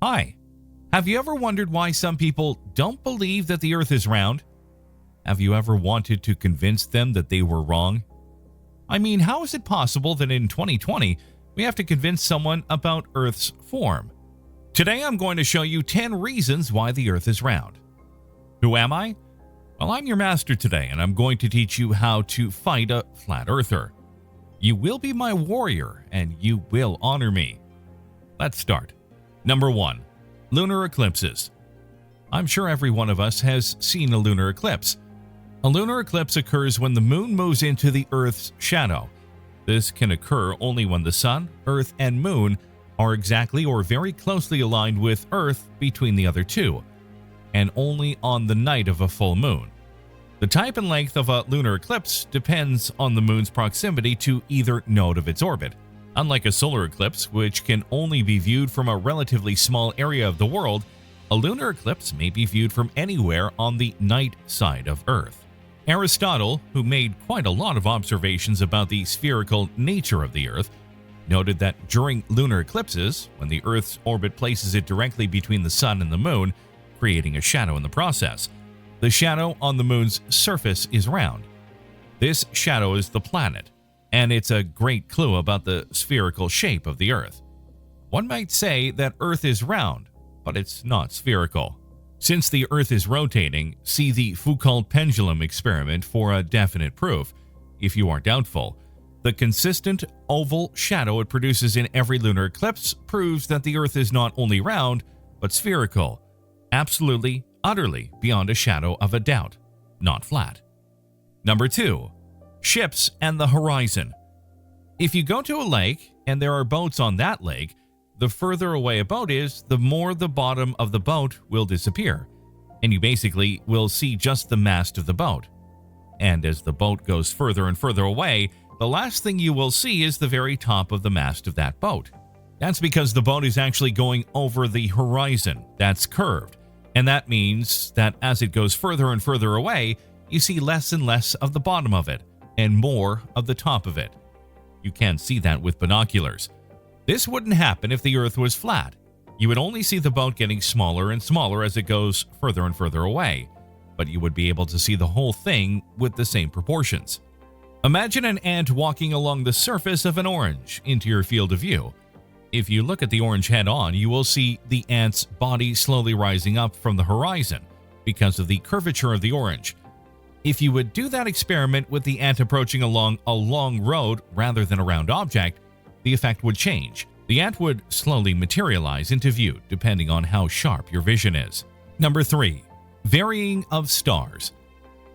Hi. Have you ever wondered why some people don't believe that the Earth is round? Have you ever wanted to convince them that they were wrong? I mean, how is it possible that in 2020 we have to convince someone about Earth's form? Today I'm going to show you 10 reasons why the Earth is round. Who am I? Well, I'm your master today, and I'm going to teach you how to fight a flat earther. You will be my warrior, and you will honor me. Let's start. Number 1. Lunar eclipses. I'm sure every one of us has seen a lunar eclipse. A lunar eclipse occurs when the moon moves into the Earth's shadow. This can occur only when the sun, Earth, and moon are exactly or very closely aligned with Earth between the other two, and only on the night of a full moon. The type and length of a lunar eclipse depends on the moon's proximity to either node of its orbit. Unlike a solar eclipse, which can only be viewed from a relatively small area of the world, a lunar eclipse may be viewed from anywhere on the night side of Earth. Aristotle, who made quite a lot of observations about the spherical nature of the Earth, noted that during lunar eclipses, when the Earth's orbit places it directly between the sun and the moon, creating a shadow in the process, the shadow on the moon's surface is round. This shadow is the planet, and it's a great clue about the spherical shape of the Earth. One might say that Earth is round, but it's not spherical. Since the Earth is rotating, see the Foucault pendulum experiment for a definite proof. If you are doubtful, the consistent oval shadow it produces in every lunar eclipse proves that the Earth is not only round, but spherical. Absolutely, utterly, beyond a shadow of a doubt, not flat. Number 2. Ships and the horizon. If you go to a lake and there are boats on that lake, the further away a boat is, the more the bottom of the boat will disappear, and you basically will see just the mast of the boat. And as the boat goes further and further away, the last thing you will see is the very top of the mast of that boat. That's because the boat is actually going over the horizon that's curved, and that means that as it goes further and further away, you see less and less of the bottom of it, and more of the top of it. You can't see that with binoculars. This wouldn't happen if the Earth was flat. You would only see the boat getting smaller and smaller as it goes further and further away, but you would be able to see the whole thing with the same proportions. Imagine an ant walking along the surface of an orange into your field of view. If you look at the orange head on, you will see the ant's body slowly rising up from the horizon because of the curvature of the orange. If you would do that experiment with the ant approaching along a long road rather than a round object, the effect would change. The ant would slowly materialize into view depending on how sharp your vision is. Number 3. Varying of stars.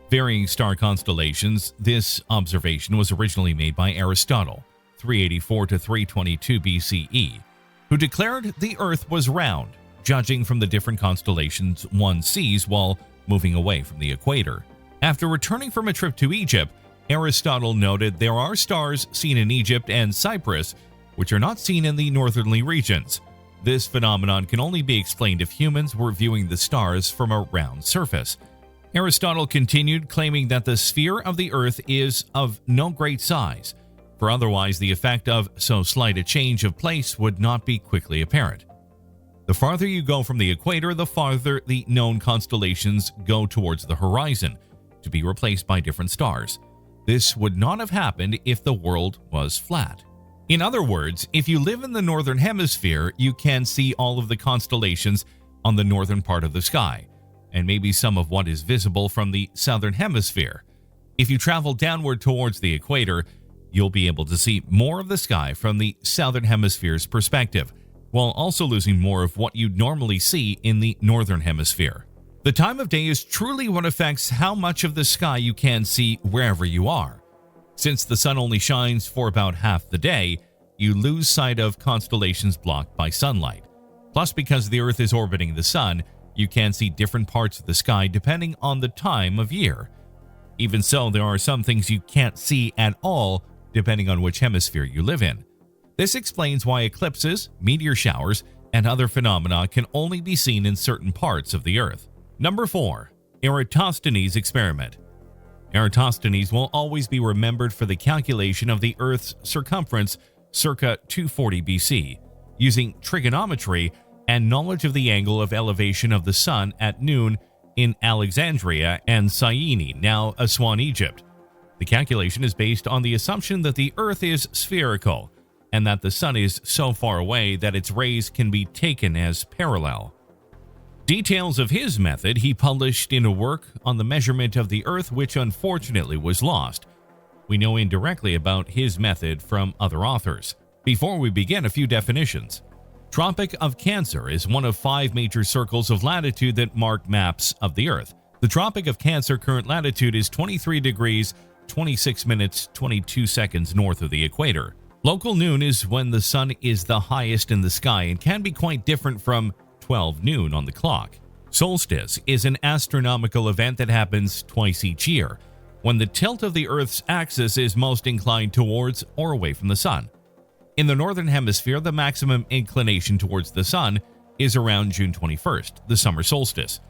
Varying star constellations. This observation was originally made by Aristotle, 384 to 322 BCE, who declared the Earth was round, judging from the different constellations one sees while moving away from the equator. After returning from a trip to Egypt, Aristotle noted there are stars seen in Egypt and Cyprus which are not seen in the northerly regions. This phenomenon can only be explained if humans were viewing the stars from a round surface. Aristotle continued, claiming that the sphere of the Earth is of no great size, for otherwise the effect of so slight a change of place would not be quickly apparent. The farther you go from the equator, the farther the known constellations go towards the horizon, to be replaced by different stars. This would not have happened if the world was flat. In other words, if you live in the northern hemisphere, you can see all of the constellations on the northern part of the sky, and maybe some of what is visible from the southern hemisphere. If you travel downward towards the equator, you'll be able to see more of the sky from the southern hemisphere's perspective, while also losing more of what you'd normally see in the northern hemisphere. The time of day is truly what affects how much of the sky you can see wherever you are. Since the sun only shines for about half the day, you lose sight of constellations blocked by sunlight. Plus, because the Earth is orbiting the sun, you can see different parts of the sky depending on the time of year. Even so, there are some things you can't see at all depending on which hemisphere you live in. This explains why eclipses, meteor showers, and other phenomena can only be seen in certain parts of the Earth. Number 4. Erathosthenes Experiment. Erathosthenes will always be remembered for the calculation of the Earth's circumference circa 240 BC. Using trigonometry, and knowledge of the angle of elevation of the sun at noon in Alexandria and Syene, now Aswan, Egypt. The calculation is based on the assumption that the Earth is spherical and that the sun is so far away that its rays can be taken as parallel. Details of his method he published in a work on the measurement of the Earth, which unfortunately was lost. We know indirectly about his method from other authors. Before we begin, a few definitions. Tropic of Cancer is one of 5 major circles of latitude that mark maps of the Earth. The Tropic of Cancer current latitude is 23 degrees, 26 minutes, 22 seconds north of the equator. Local noon is when the sun is the highest in the sky and can be quite different from 12 noon on the clock. Solstice is an astronomical event that happens twice each year, when the tilt of the Earth's axis is most inclined towards or away from the sun. In the northern hemisphere, the maximum inclination towards the sun is around June 21st, the summer solstice,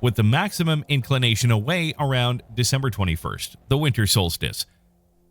with the maximum inclination away around December 21st, the winter solstice.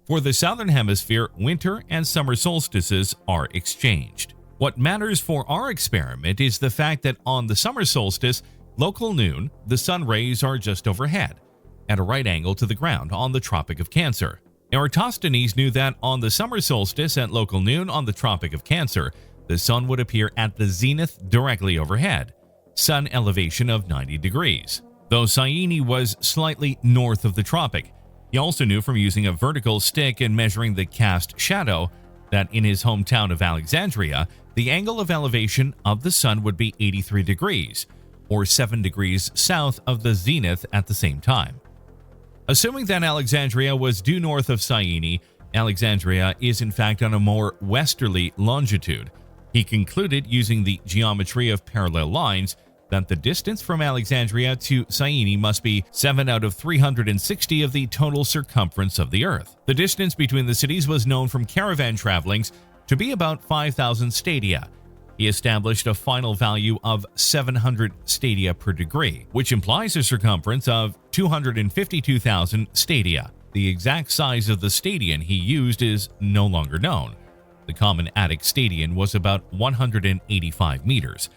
For the southern hemisphere, winter and summer solstices are exchanged. What matters for our experiment is the fact that on the summer solstice, local noon, the sun rays are just overhead, at a right angle to the ground on the Tropic of Cancer. Erathosthenes knew that on the summer solstice at local noon on the Tropic of Cancer, the sun would appear at the zenith directly overhead, sun elevation of 90 degrees. Though Syene was slightly north of the tropic, he also knew from using a vertical stick and measuring the cast shadow that in his hometown of Alexandria, the angle of elevation of the sun would be 83 degrees, or 7 degrees south of the zenith at the same time. Assuming that Alexandria was due north of Syene, Alexandria is in fact on a more westerly longitude. He concluded, using the geometry of parallel lines, that the distance from Alexandria to Syene must be 7 out of 360 of the total circumference of the Earth. The distance between the cities was known from caravan travelings to be about 5,000 stadia. He established a final value of 700 stadia per degree, which implies a circumference of 252,000 stadia. The exact size of the stadion he used is no longer known. The common Attic stadion was about 185 meters,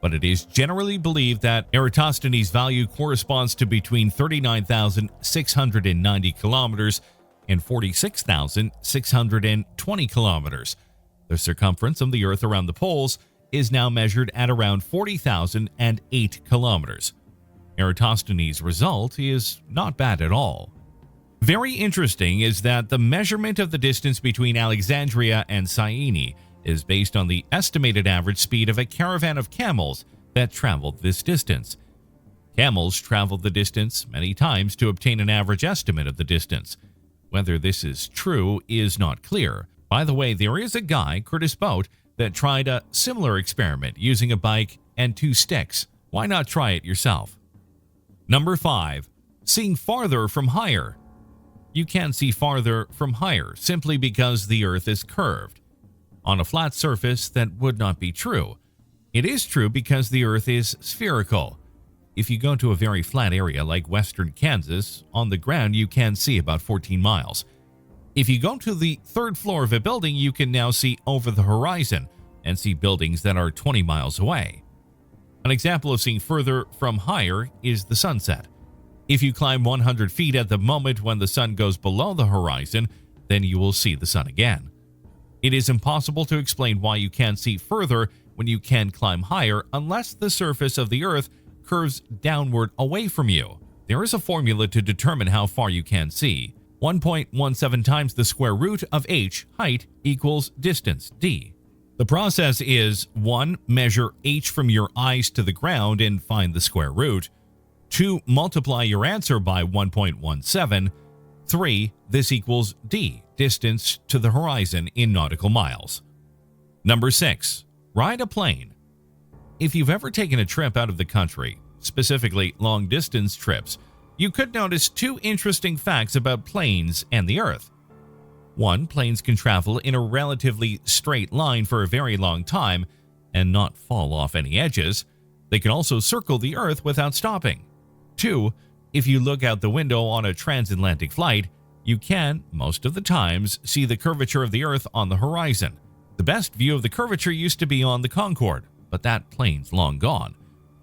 but it is generally believed that Erathosthenes' value corresponds to between 39,690 kilometers and 46,620 kilometers. The circumference of the Earth around the poles is now measured at around 40,008 kilometers. Erathosthenes' result is not bad at all. Very interesting is that the measurement of the distance between Alexandria and Syene is based on the estimated average speed of a caravan of camels that traveled this distance. Camels traveled the distance many times to obtain an average estimate of the distance. Whether this is true is not clear. By the way, there is a guy, Curtis Boat, that tried a similar experiment using a bike and 2 sticks. Why not try it yourself? Number 5. Seeing farther from higher. You can't see farther from higher simply because the Earth is curved. On a flat surface, that would not be true. It is true because the Earth is spherical. If you go to a very flat area like western Kansas, on the ground you can see about 14 miles. If you go to the 3rd floor of a building, you can now see over the horizon and see buildings that are 20 miles away. An example of seeing further from higher is the sunset. If you climb 100 feet at the moment when the sun goes below the horizon, then you will see the sun again. It is impossible to explain why you can't see further when you can climb higher unless the surface of the Earth curves downward away from you. There is a formula to determine how far you can see. 1.17 times the square root of h, height, equals distance, d. The process is 1. Measure h from your eyes to the ground and find the square root. 2. Multiply your answer by 1.17. 3. This equals d, distance to the horizon in nautical miles. Number 6. Ride a plane. If you've ever taken a trip out of the country, specifically long-distance trips, you could notice 2 interesting facts about planes and the Earth. 1. Planes can travel in a relatively straight line for a very long time and not fall off any edges. They can also circle the Earth without stopping. 2. If you look out the window on a transatlantic flight, you can, most of the times, see the curvature of the Earth on the horizon. The best view of the curvature used to be on the Concorde, but that plane's long gone.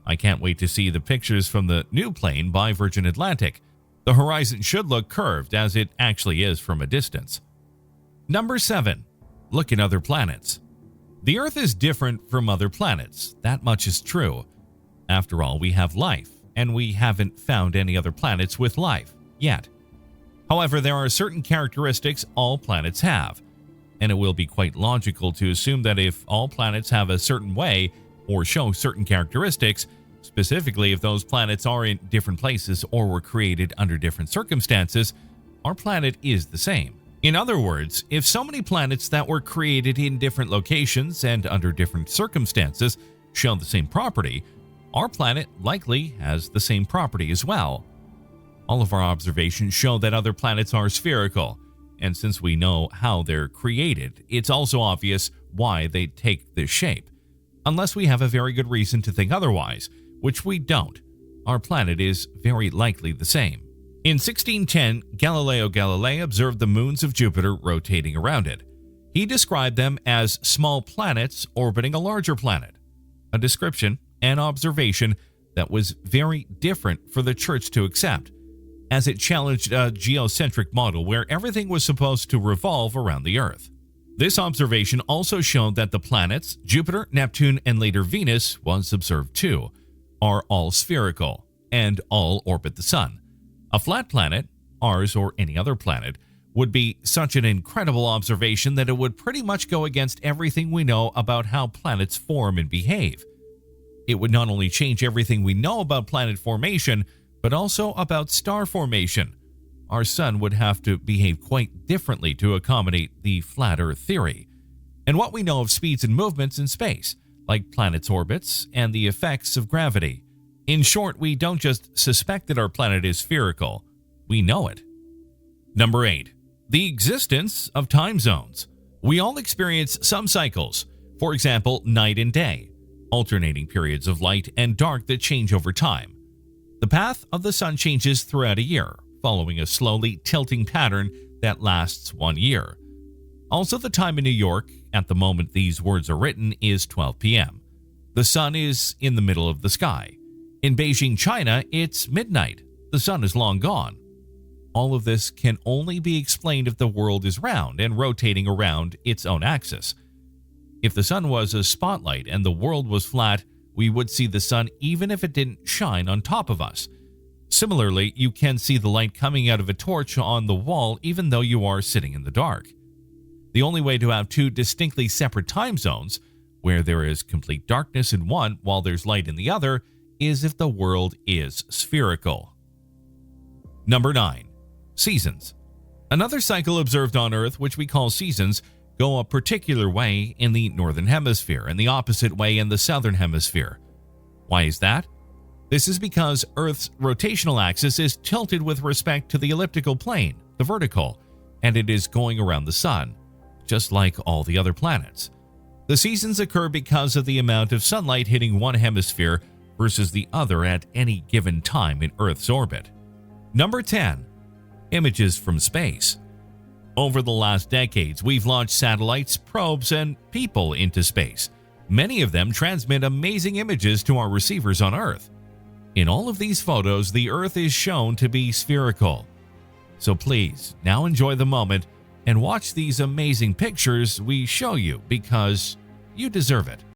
I can't wait to see the pictures from the new plane by Virgin Atlantic. The horizon should look curved as it actually is from a distance. Number 7. Look at other planets. The Earth is different from other planets. That much is true. After all, we have life, and we haven't found any other planets with life yet. However, there are certain characteristics all planets have, and it will be quite logical to assume that if all planets have a certain way or show certain characteristics, specifically if those planets are in different places or were created under different circumstances, our planet is the same. In other words, if so many planets that were created in different locations and under different circumstances show the same property, our planet likely has the same property as well. All of our observations show that other planets are spherical, and since we know how they're created, it's also obvious why they take this shape. Unless we have a very good reason to think otherwise, which we don't, our planet is very likely the same. In 1610, Galileo Galilei observed the moons of Jupiter rotating around it. He described them as small planets orbiting a larger planet, a description and observation that was very different for the Church to accept, as it challenged a geocentric model where everything was supposed to revolve around the Earth. This observation also showed that the planets, Jupiter, Neptune, and later Venus was observed too, are all spherical and all orbit the Sun. A flat planet, ours or any other planet, would be such an incredible observation that it would pretty much go against everything we know about how planets form and behave. It would not only change everything we know about planet formation, but also about star formation. Our Sun would have to behave quite differently to accommodate the flat Earth theory. And what we know of speeds and movements in space, like planets' orbits and the effects of gravity. In short, we don't just suspect that our planet is spherical, we know it. Number 8. The existence of time zones. We all experience some cycles, for example, night and day, alternating periods of light and dark that change over time. The path of the Sun changes throughout a year, following a slowly tilting pattern that lasts 1 year. Also, the time in New York, at the moment these words are written, is 12 p.m. The Sun is in the middle of the sky. In Beijing, China, it's midnight. The Sun is long gone. All of this can only be explained if the world is round and rotating around its own axis. If the Sun was a spotlight and the world was flat, we would see the Sun even if it didn't shine on top of us. Similarly, you can see the light coming out of a torch on the wall even though you are sitting in the dark. The only way to have two distinctly separate time zones, where there is complete darkness in one while there's light in the other, is if the world is spherical. Number 9. Seasons. Another cycle observed on Earth, which we call seasons, go a particular way in the northern hemisphere and the opposite way in the southern hemisphere. Why is that? This is because Earth's rotational axis is tilted with respect to the elliptical plane, the vertical, and it is going around the Sun, just like all the other planets. The seasons occur because of the amount of sunlight hitting one hemisphere versus the other at any given time in Earth's orbit. Number 10. Images from space. Over the last decades, we've launched satellites, probes, and people into space. Many of them transmit amazing images to our receivers on Earth. In all of these photos, the Earth is shown to be spherical. So please, now enjoy the moment and watch these amazing pictures we show you because you deserve it.